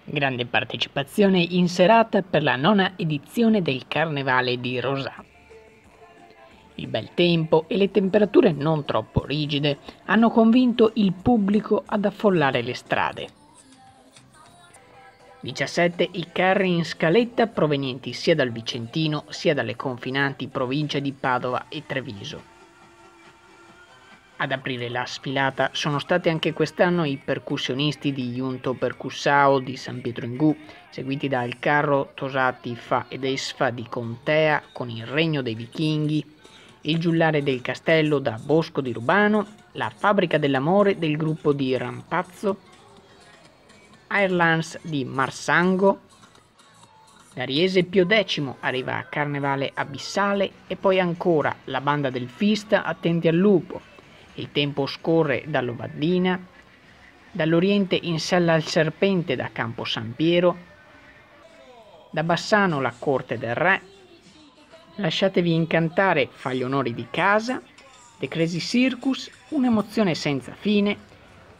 Grande partecipazione in serata per la 9ª edizione del Carnevale di Rosà. Il bel tempo e le temperature non troppo rigide hanno convinto il pubblico ad affollare le strade. 17 i carri in scaletta provenienti sia dal Vicentino sia dalle confinanti province di Padova e Treviso. Ad aprire la sfilata sono stati anche quest'anno i percussionisti di Junto Percussao di San Pietro in Gu, seguiti dal carro Tosati Fa ed Esfa di Contea con il Regno dei Vichinghi, il giullare del castello da Bosco di Rubano, la Fabbrica dell'Amore del gruppo di Rampazzo, Airlines di Marsango, l'Ariese Pio X arriva a Carnevale Abissale e poi ancora la banda del Fista Attenti al Lupo. Il tempo scorre dall'Ovaddina, dall'Oriente in Sella al Serpente da Campo San Piero, da Bassano la Corte del Re, Lasciatevi incantare fa gli onori di casa, The Crazy Circus, un'emozione senza fine,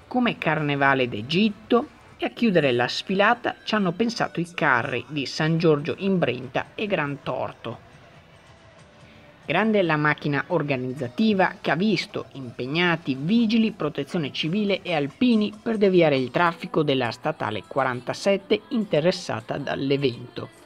come Carnevale d'Egitto e a chiudere la sfilata ci hanno pensato i carri di San Giorgio in Brenta e Gran Torto. Grande la macchina organizzativa che ha visto impegnati vigili, protezione civile e alpini per deviare il traffico della statale 47 interessata dall'evento.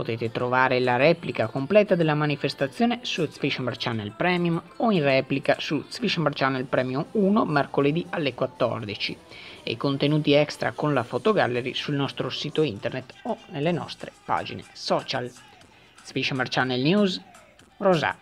Potete trovare la replica completa della manifestazione su Zwissenberg Channel Premium o in replica su Zwissenberg Channel Premium 1 mercoledì alle 14 e i contenuti extra con la fotogallery sul nostro sito internet o nelle nostre pagine social. Zwissenberg Channel News, Rosà.